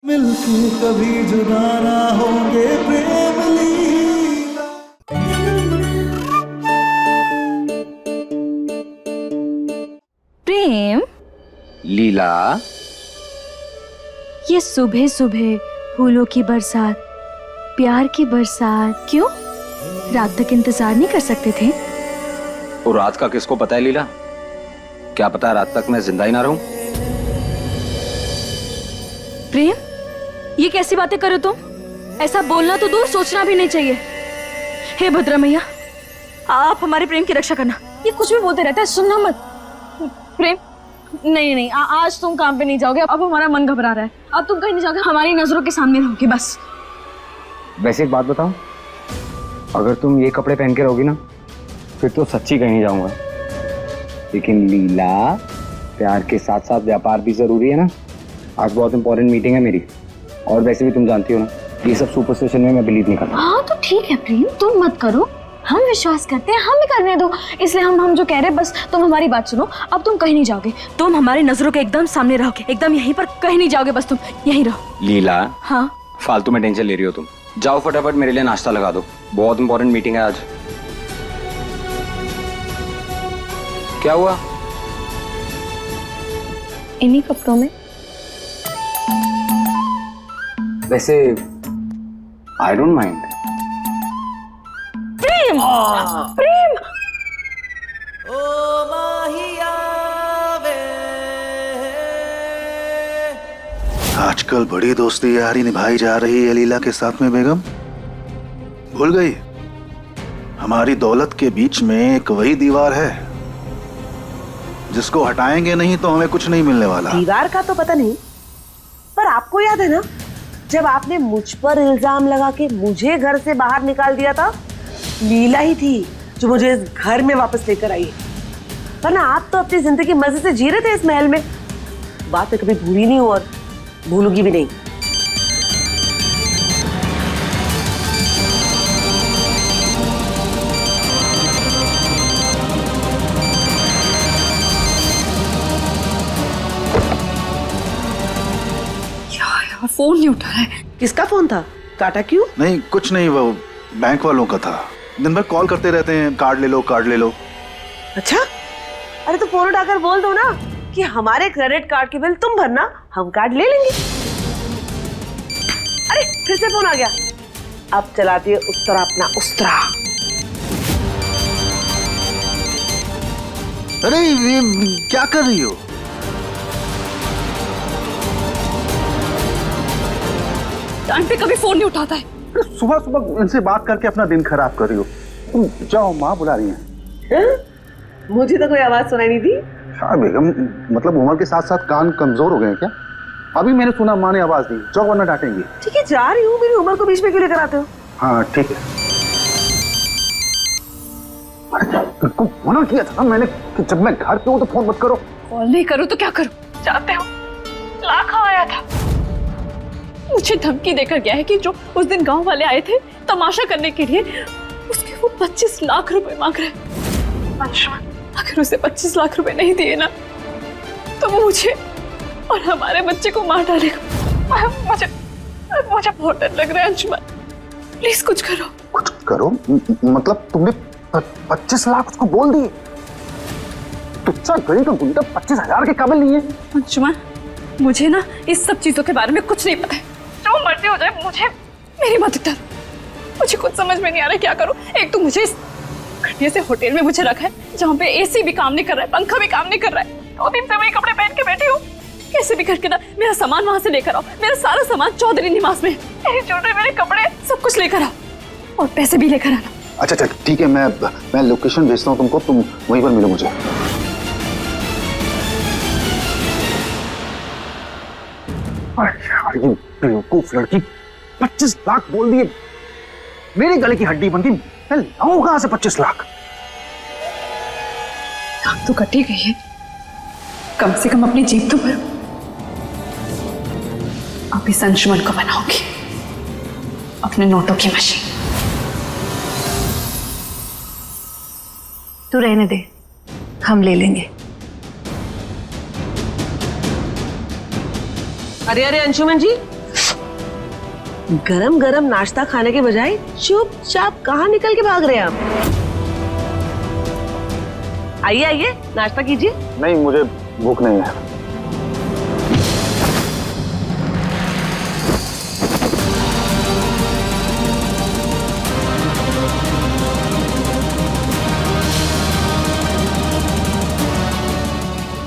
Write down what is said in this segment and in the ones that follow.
मिलके कभी जुदा ना होंगे प्रेम लीला। प्रेम लीला, ये सुबह सुबह फूलों की बरसात, प्यार की बरसात, क्यों? रात तक इंतजार नहीं कर सकते थे? वो रात का किसको पता है लीला? क्या पता रात तक मैं जिंदा ही ना रहूं। प्रेम, ये कैसी बातें करो तुम? ऐसा बोलना तो दूर, सोचना भी नहीं चाहिए। हे भद्रा मैया, आप हमारे प्रेम की रक्षा करना। ये कुछ भी बोलते रहता है, सुनना मत। प्रेम, नहीं नहीं, आज तुम काम पे नहीं जाओगे। अब हमारा मन घबरा रहा है। अब तुम कहीं नहीं जाओगे, हमारी नजरों के सामने रहोगे बस। वैसे एक बात बताओ, अगर तुम ये कपड़े पहन के रहोगी ना, फिर तो सच्ची कहीं जाऊंगा। लेकिन लीला, प्यार के साथ साथ व्यापार भी जरूरी है ना। आज बहुत इंपॉर्टेंट मीटिंग है मेरी, और वैसे भी तुम जानती हो ना, ये सब सुपरस्टिशन में मैं बिलीव नहीं करता। हाँ तो ठीक है प्रेम, तुम मत करो, हम विश्वास करते हैं, हमें करने दो। इसलिए हम जो कह रहे हैं, बस तुम हमारी बात सुनो। अब तुम कहीं नहीं जाओगे, तुम हमारी नजरों के एकदम सामने रहोगे, एकदम यहीं पर, कहीं नहीं जाओगे, बस तुम यहीं रहो। लीला, हाँ फालतू में टेंशन ले रही हो तुम। जाओ फटाफट मेरे लिए नाश्ता लगा दो, बहुत इंपॉर्टेंट मीटिंग है आज। क्या हुआ? इन्हीं कपड़ों में? वैसे आई डोंट माइंड। प्रेम, प्रेम, ओ माहिया वे। आजकल बड़ी दोस्ती यारी निभाई जा रही है लीला के साथ में बेगम। भूल गई हमारी दौलत के बीच में एक वही दीवार है जिसको हटाएंगे नहीं तो हमें कुछ नहीं मिलने वाला। दीवार का तो पता नहीं, पर आपको याद है ना, जब आपने मुझ पर इल्जाम लगा के मुझे घर से बाहर निकाल दिया था, लीला ही थी जो मुझे इस घर में वापस लेकर आई। वरना आप तो अपनी जिंदगी मजे से जी रहे थे इस महल में। बात मैं कभी भूली नहीं हूं और भूलूंगी भी नहीं। फोन नहीं उठा रहा है। किसका फोन था? काटा क्यों? नहीं कुछ नहीं, वो बैंक वालों का था। दिन भर कॉल करते रहते हैं, कार्ड ले लो कार्ड ले लो। अच्छा, अरे तो फोन उठाकर बोल दो ना कि हमारे क्रेडिट कार्ड के बिल तुम भरना, हम कार्ड ले लेंगे। अरे फिर से फोन आ गया। अब चलाती है उस्तरा अपना उस्तरा। अरे ये क्या कर रही हो? टाइम पे कभी फोन नहीं उठाता है। सुबह सुबह इनसे बात करके अपना दिन खराब कर रही हो। तुम जाओ, माँ बुला रही हैं। मुझे तो कोई आवाज सुनाई नहीं दी। हाँ बेगम, मतलब उम्र के साथ साथ कान कमजोर हो गए हैं क्या? अभी मैंने सुना माँ ने आवाज दी। जाओ वरना डांटेंगी। ठीक है, जा रही हूँ। मेरी उम्र को बीच में क्यों लेकर आते हो? हाँ ठीक है। तुमको मना किया था ना मैंने कि जब मैं घर पे हूँ तो फोन मत करो। कॉल नहीं करूँ तो क्या करूँ? जानते हो, लाखा आया था, मुझे धमकी देकर गया है कि जो उस दिन गांव वाले आए थे तमाशा करने के लिए, उसके वो 25 लाख रुपए मांग रहे हैं। अगर उसे 25 लाख रुपए नहीं दिए ना, तो वो मुझे और हमारे बच्चे को मार डालेगा। मुझे बहुत डर लग रहा है अंशुमन, प्लीज कुछ करो। कुछ करो? मतलब तुमने 25 लाख उसको बोल दिए? तुझसा गली का गुंडा 25,000 के काबिल नहीं है। अंशुमन, मुझे ना इस सब चीजों के बारे में कुछ नहीं पता है। जो मर्जी हो जाए, मुझे मेरी मदद करो। मुझे कुछ समझ में नहीं आ रहा है क्या करूं। एक तो मुझे इस घटिया से होटल में मुझे रखा है जहाँ पे एसी भी काम नहीं कर रहा है, पंखा भी काम नहीं कर रहा है। 2 दिन से वही कपड़े पहन के बैठी हूँ। कैसे भी करके ना मेरा सामान वहां से लेकर आओ। मेरा सारा सामान चौधरी निवास में, मेरे जूते, मेरे कपड़े, सब कुछ लेकर आओ और पैसे भी लेकर आना। अच्छा अच्छा ठीक है, मैं लोकेशन भेजता हूँ तुमको, तुम वहीं पर मिलो मुझे। ये बेवकूफ लड़की 25 लाख बोल दिए। मेरे गले की हड्डी बनती, मैं लाऊं कहां से 25 लाख? काम तो कटी गई है, कम से कम अपनी जीप तो भरो। अब इस अंशुमन को बनाओगी अपने नोटों की मशीन। तू रहने दे, हम ले लेंगे। अरे अरे अंशुमन जी, गरम गरम नाश्ता खाने के बजाय चुपचाप कहाँ निकल के भाग रहे हैं आप? आइए आइए, नाश्ता कीजिए। नहीं, मुझे भूख नहीं है।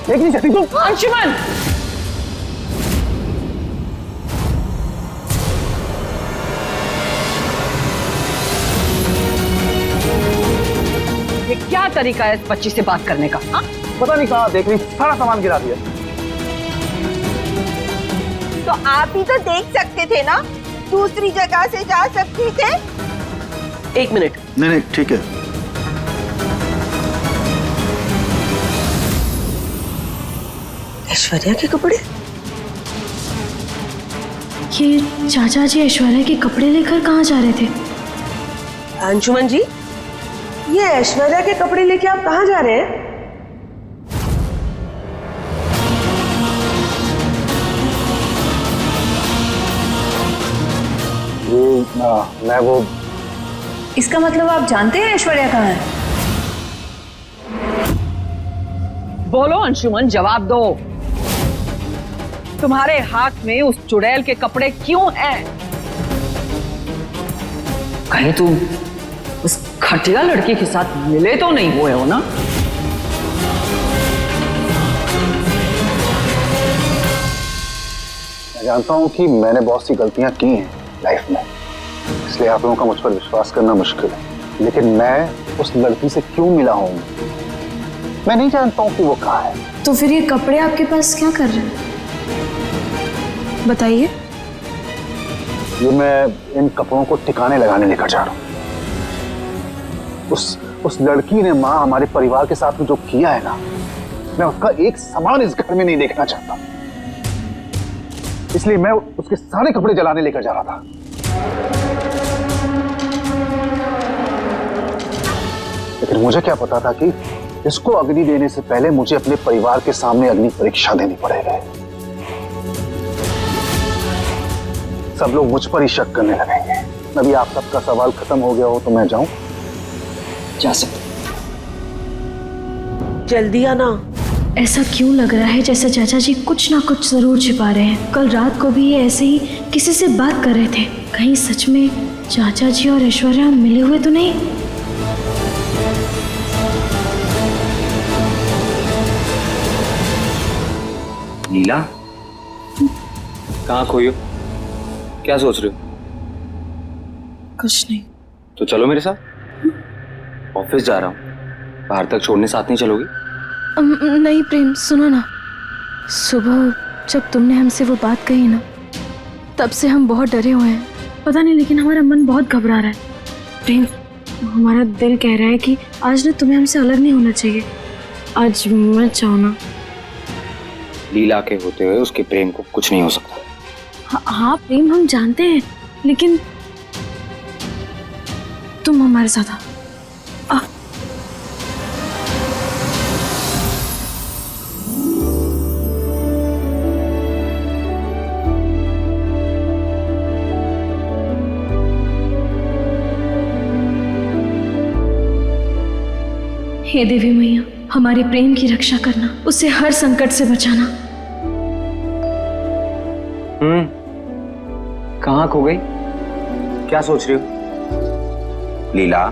देख नहीं सकती तुम? अंशुमन, ये क्या तरीका है इस बच्ची से बात करने का? हाँ? पता नहीं कहाँ देख रही, सारा सामान गिरा दिया। तो आप ही तो देख सकते थे ना, दूसरी जगह से जा सकते थे। 1 मिनट। नहीं नहीं, ठीक है। ऐश्वर्या के कपड़े? ये चाचा जी ऐश्वर्या के कपड़े लेकर कहाँ जा रहे थे? अंशुमन जी, ये ऐश्वर्या के कपड़े लेके आप कहाँ जा रहे हैं? मैं वो इसका मतलब आप जानते हैं ऐश्वर्या कहाँ है? बोलो अंशुमन, जवाब दो। तुम्हारे हाथ में उस चुड़ैल के कपड़े क्यों हैं? कहीं तुम उस घटिया लड़की के साथ मिले तो नहीं हुए हो ना? मैं जानता हूँ कि मैंने बहुत सी गलतियां की हैं लाइफ में, इसलिए आप लोगों का मुझ पर विश्वास करना मुश्किल है। लेकिन मैं उस लड़की से क्यों मिला हूँ, मैं नहीं जानता हूँ कि वो कहाँ है। तो फिर ये कपड़े आपके पास क्या कर रहे हैं? बताइए। ये मैं इन कपड़ों को ठिकाने लगाने लेकर जा रहा हूँ। उस लड़की ने माँ हमारे परिवार के साथ में जो किया है ना, मैं उसका एक समान इस घर में नहीं देखना चाहता। इसलिए मैं उसके सारे कपड़े जलाने लेकर जा रहा था। लेकिन मुझे क्या पता था कि इसको अग्नि देने से पहले मुझे अपने परिवार के सामने अग्नि परीक्षा देनी पड़ेगी। सब लोग मुझ पर ही शक करने लगेंगे। अभी आप सबका सवाल खत्म हो गया हो तो मैं जाऊं? जा सकते। जल्दी आना। ऐसा क्यों लग रहा है जैसे चाचा जी कुछ ना कुछ जरूर छिपा रहे हैं? कल रात को भी ये ऐसे ही किसी से बात कर रहे थे। कहीं सच में चाचा जी और ऐश्वर्या मिले हुए तो नहीं? लीला, कहाँ खोई हो? क्या सोच रहे हो? कुछ नहीं। तो चलो मेरे साथ। ऑफिस जा रहा हूँ, बाहर तक छोड़ने साथ नहीं चलोगी? नहीं प्रेम, सुनो ना। सुबह जब तुमने हमसे वो बात कही ना, तब से हम बहुत डरे हुए हैं। पता नहीं, लेकिन हमारा मन बहुत घबरा रहा है। प्रेम, हमारा दिल कह रहा है कि आज ना तुम्हें हमसे अलग नहीं होना चाहिए। आज मत जाओ ना। लीला के होते हुए उसके प्रेम को कुछ नहीं हो सकता। हाँ प्रेम, हम जानते हैं, लेकिन तुम हमारे साथ आओ। हे देवी मैया, हमारे प्रेम की रक्षा करना, उसे हर संकट से बचाना। कहाँ खो गई? क्या सोच रही हो? लीला,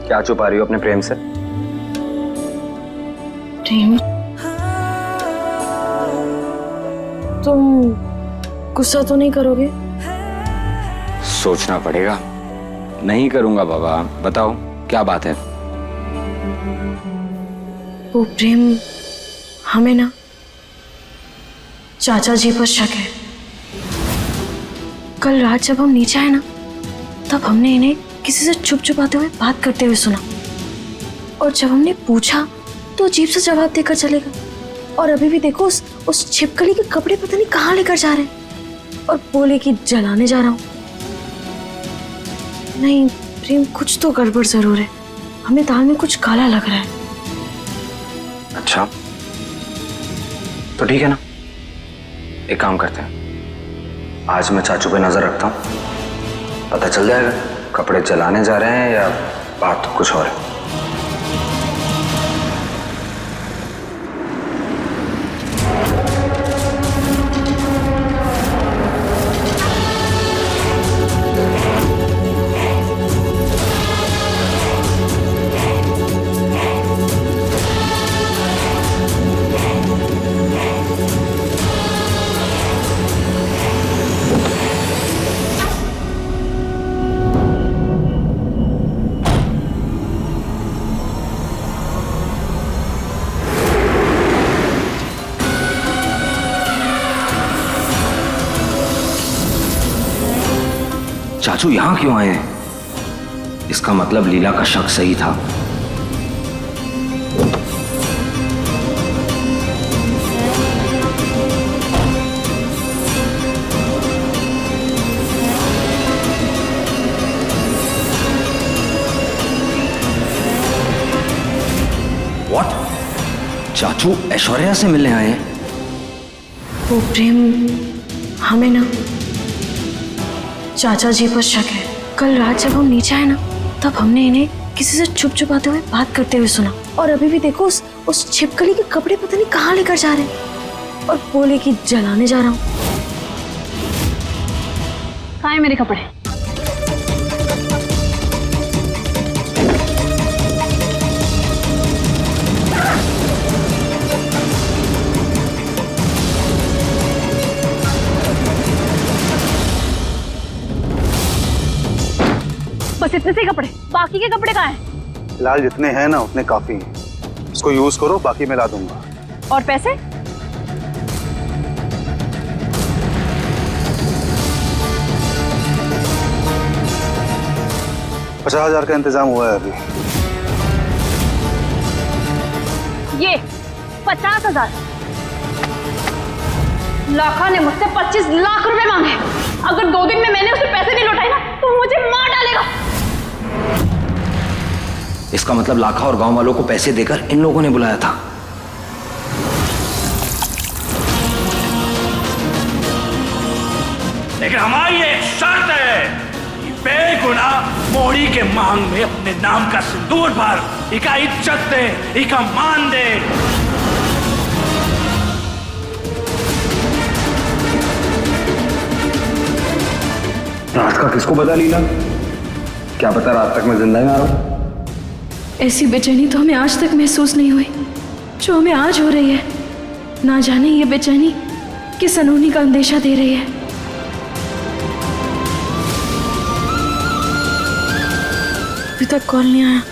क्या छुपा रही हो अपने प्रेम से? प्रेम, तुम गुस्सा तो नहीं करोगे? सोचना पड़ेगा। नहीं करूंगा बाबा। बताओ क्या बात है? वो प्रेम, हमें ना चाचा जी पर शक है। कल रात जब हम नीचे आए ना, तब हमने इन्हें किसी से छुप छुपाते हुए बात करते हुए सुना। और जब हमने पूछा तो अजीब सा जवाब देकर चले गए। और अभी भी देखो, उस छिपकली के कपड़े पता नहीं कहाँ लेकर जा रहे हैं, और बोले कि जलाने जा रहा हूं। नहीं प्रेम, कुछ तो गड़बड़ जरूर है। हमें दाल में कुछ काला लग रहा है। अच्छा, तो ठीक है ना, एक काम करते हैं, आज मैं चाचू पे नजर रखता हूँ, पता चल जाएगा कपड़े चलाने जा रहे हैं या बात कुछ और है। चाचू यहां क्यों आए हैं? इसका मतलब लीला का शक सही था। What? चाचू ऐश्वर्या से मिलने आए हैं? वो प्रेम हमें ना चाचा जी पर शक है। कल रात जब हम नीचे आए ना, तब हमने इन्हें किसी से छुप छुपाते हुए बात करते हुए सुना। और अभी भी देखो उस छिपकली के कपड़े पता नहीं कहाँ लेकर जा रहे हैं, और बोले कि जलाने जा रहा हूँ। कहाँ है मेरे कपड़े? बस इतने से कपड़े, बाकी के कपड़े कहाँ हैं? फिलहाल जितने हैं ना उतने काफी हैं। इसको यूज करो, बाकी मैं ला दूंगा। और पैसे? $50,000 का इंतजाम हुआ है अभी। ये 50,000? लाखा ने मुझसे 25 लाख रुपए मांगे। अगर 2 दिन में मैंने उसे पैसे नहीं लौटाए ना, तो मुझे मार डालेगा। इसका मतलब लाखा और गांव वालों को पैसे देकर इन लोगों ने बुलाया था। लेकिन हमारी एक शर्त है कि बेगुनाह मोड़ी के मांग में अपने नाम का सिंदूर भर, इका इज्जत दे, इका मान दे। रात का किसको पता लीला? क्या पता रात तक मैं जिंदा ही ना रहूं। ऐसी बेचैनी तो हमें आज तक महसूस नहीं हुई जो हमें आज हो रही है। ना जाने ये बेचैनी किस अनहोनी का अंदेशा दे रही है। अभी तक कॉल नहीं आया।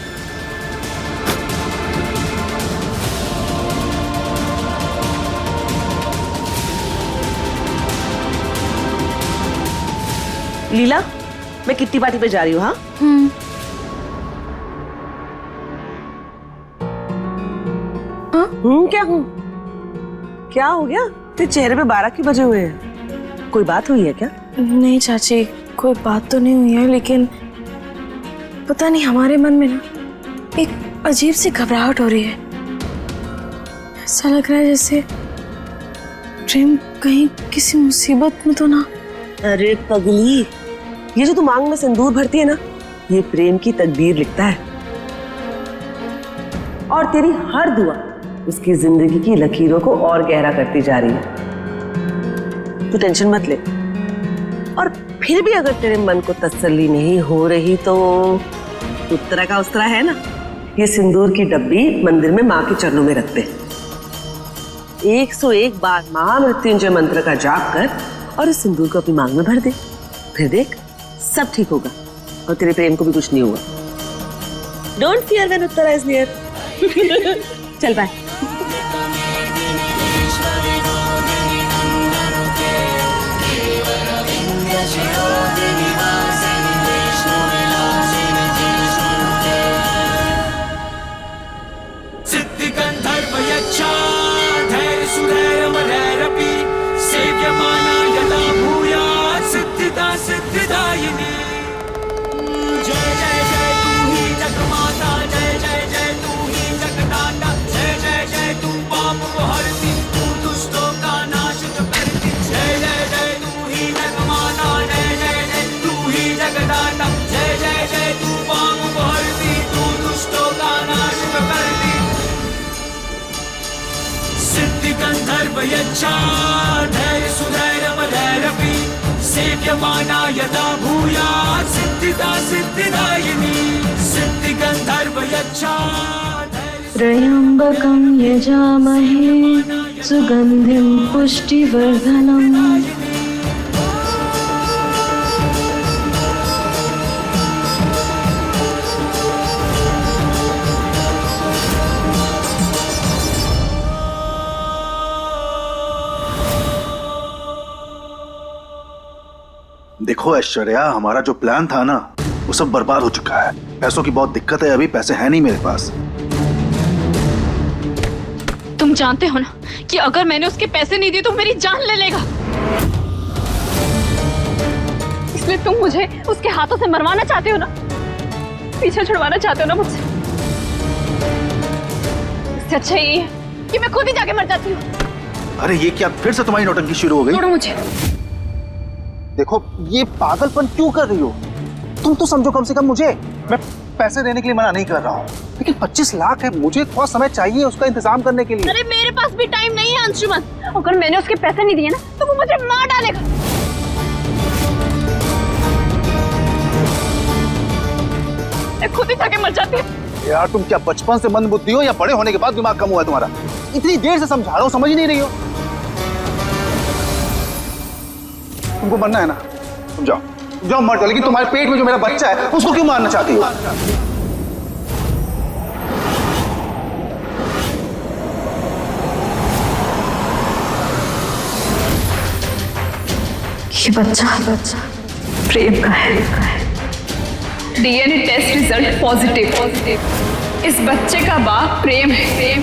लीला, मैं किट्टी पार्टी पे जा रही हूँ। हाँ, क्या हूँ? क्या हो गया? तेरे चेहरे पे 12 क्यों बजे हुए हैं? कोई बात हुई है क्या? नहीं चाची, कोई बात तो नहीं हुई है, लेकिन पता नहीं हमारे मन में ना एक अजीब सी घबराहट हो रही है। ऐसा लग रहा है जैसे प्रेम कहीं किसी मुसीबत में तो ना। अरे पगली, ये जो तू मांग में सिंदूर भरती है ना, ये प्रेम की तकदीर लिखता है। और तेरी हर दुआ उसकी जिंदगी की लकीरों को और गहरा करती जा रही है। तू टेंशन मत ले। और फिर भी अगर तेरे मन को तसल्ली नहीं हो रही तो उत्तरा का उस्तरा है ना, ये सिंदूर की डब्बी मंदिर में माँ के चरणों में रखते। 101 बार महामृत्युंजय मंत्र का जाप कर और इस सिंदूर को अपनी मांग में भर दे। फिर देख, सब ठीक होगा और तेरे प्रेम को भी कुछ नहीं होगा। Don't fear when Uttara is near. चल बाय। पाप को हरती, तू दुष्टों का नाश जो करती। जय जय जय तू ही जगमाता। गन्धर्वयच्छा धैर्यसुधैर्यमधैरपि सेव्यमाना यदा भूयात् सिद्धिदा सिद्धिदायिनी सिद्धिगन्धर्वयच्छा त्र्यम्बकं यजामहे सुगन्धिं पुष्टिवर्धनम्। देखो ऐश्वर्या, हमारा जो प्लान था ना वो सब बर्बाद हो चुका है। पैसों की बहुत दिक्कत है, अभी पैसे हैं नहीं मेरे पास। तुम जानते हो ना कि अगर मैंने उसके पैसे नहीं दिए तो मेरी जान ले लेगा, इसलिए तुम मुझे उसके हाथों से मरवाना चाहते हो ना, पीछे छुड़वाना चाहते हो ना मुझसे। इससे अच्छा ये है कि मैं खुद ही जाके मर जाती हूँ। अरे ये क्या फिर से तुम्हारी नौटंकी शुरू हो गई? छोड़ो मुझे। देखो ये पागलपन क्यों कर रही हो? तुम तो समझो कम से कम मुझे। मैं पैसे देने के लिए मना नहीं कर रहा हूँ, लेकिन 25 लाख है, मुझे थोड़ा समय चाहिए उसका इंतजाम करने के लिए। अरे मेरे पास भी टाइम नहीं है अंशुमन। अगर मैंने उसके पैसे नहीं दिए ना तो वो मुझे मार डालेगा। मैं खुद ही जाके मर जाती हूँ। यार तुम क्या बचपन से मंद बुद्धि हो या बड़े होने के बाद दिमाग कम हुआ है तुम्हारा? इतनी देर से समझा रहा हूँ, समझ ही नहीं रही हो। तुमको मरना है ना, तुम जाओ जाओ मर जाओ, लेकिन तुम्हारे पेट में जो मेरा बच्चा है उसको क्यों मारना चाहती हो? ये बच्चा प्रेम का है। DNA test result positive. इस बच्चे का बाप प्रेम है।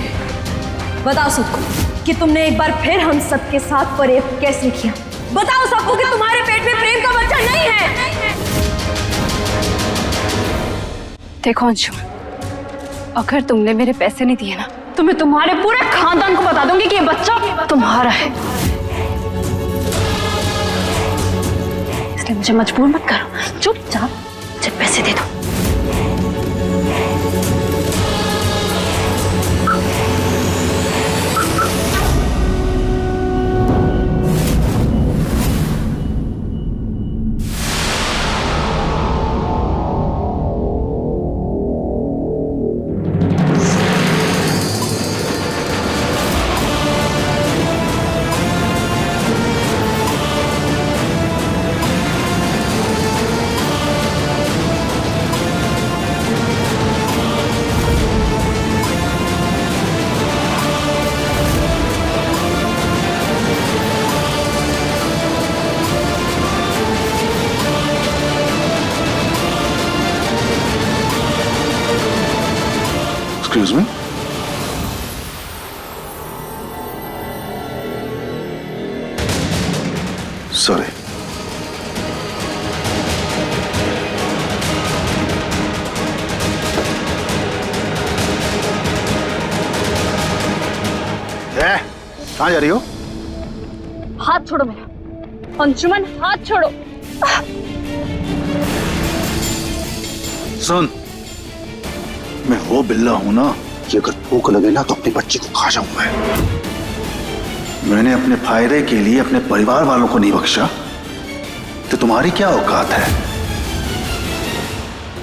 बताओ सबको कि तुमने एक बार फिर हम सबके साथ परेब कैसे किया। बताओ सबको कि तुम्हारे पेट में प्रेम का बच्चा नहीं है। देखो अंशु, अगर तुमने मेरे पैसे नहीं दिए ना तो मैं तुम्हारे पूरे खानदान को बता दूंगी कि ये बच्चा तुम्हारा है। इसलिए मुझे मजबूर मत करो, चुपचाप मुझे पैसे दे दो। Excuse me? Sorry. कहाँ जा रही हो? हाथ छोड़ो मेरा अंशुमन, हाथ छोड़ो। सुन, मैं वो बिल्ला हूं ना कि अगर भूख लगे ना तो अपने बच्चे को खा जाऊं मैं। मैंने अपने फायदे के लिए अपने परिवार वालों को नहीं बख्शा, तो तुम्हारी क्या औकात है?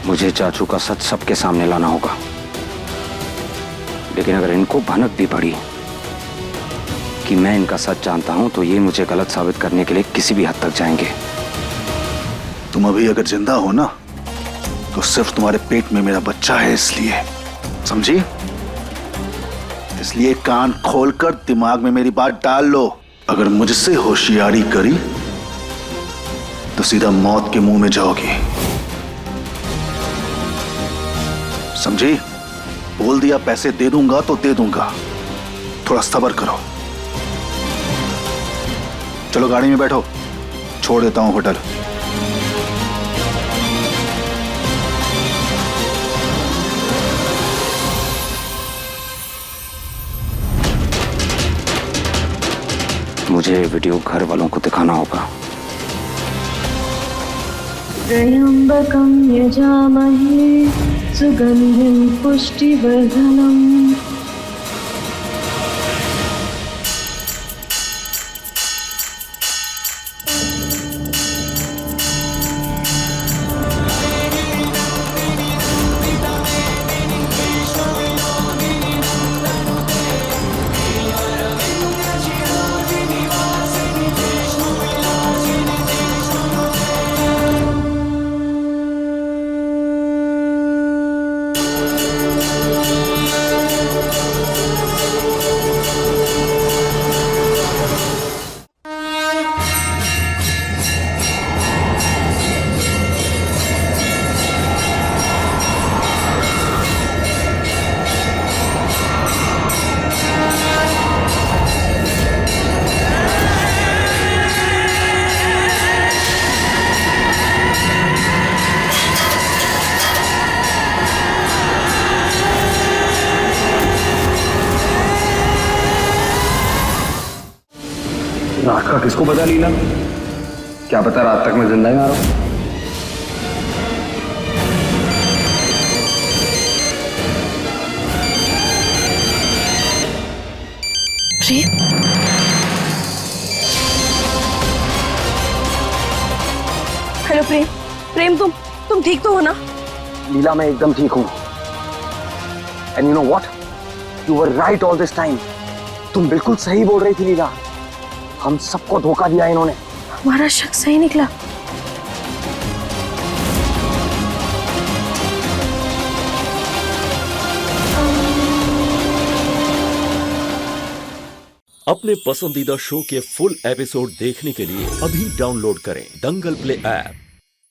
मुझे चाचू का सच सबके सामने लाना होगा, लेकिन अगर इनको भनक भी पड़ी कि मैं इनका सच जानता हूं तो ये मुझे गलत साबित करने के लिए किसी भी हद तक जाएंगे। तुम अभी अगर जिंदा हो ना तो सिर्फ तुम्हारे पेट में मेरा बच्चा है, इसलिए समझी? इसलिए कान खोलकर दिमाग में मेरी बात डाल लो। अगर मुझसे होशियारी करी तो सीधा मौत के मुंह में जाओगी, समझी? बोल दिया पैसे दे दूंगा तो दे दूंगा, थोड़ा सब्र करो। चलो गाड़ी में बैठो, छोड़ देता हूं होटल। मुझे वीडियो घर वालों को दिखाना होगा। त्र्यम्बकं यजामहे सुगन्धिं पुष्टिवर्धनम्। इसका किसको पता लीला? क्या पता रात तक मैं जिंदा ही ना रहूं। प्रेम, हेलो प्रेम। प्रेम तुम ठीक तो हो ना? लीला मैं एकदम ठीक हूं। And you know what, you were right all this time. तुम बिल्कुल सही बोल रही थी लीला, हम सबको धोखा दिया इन्होंने। हमारा शक सही निकला। अपने पसंदीदा शो के फुल एपिसोड देखने के लिए अभी डाउनलोड करें दंगल प्ले ऐप।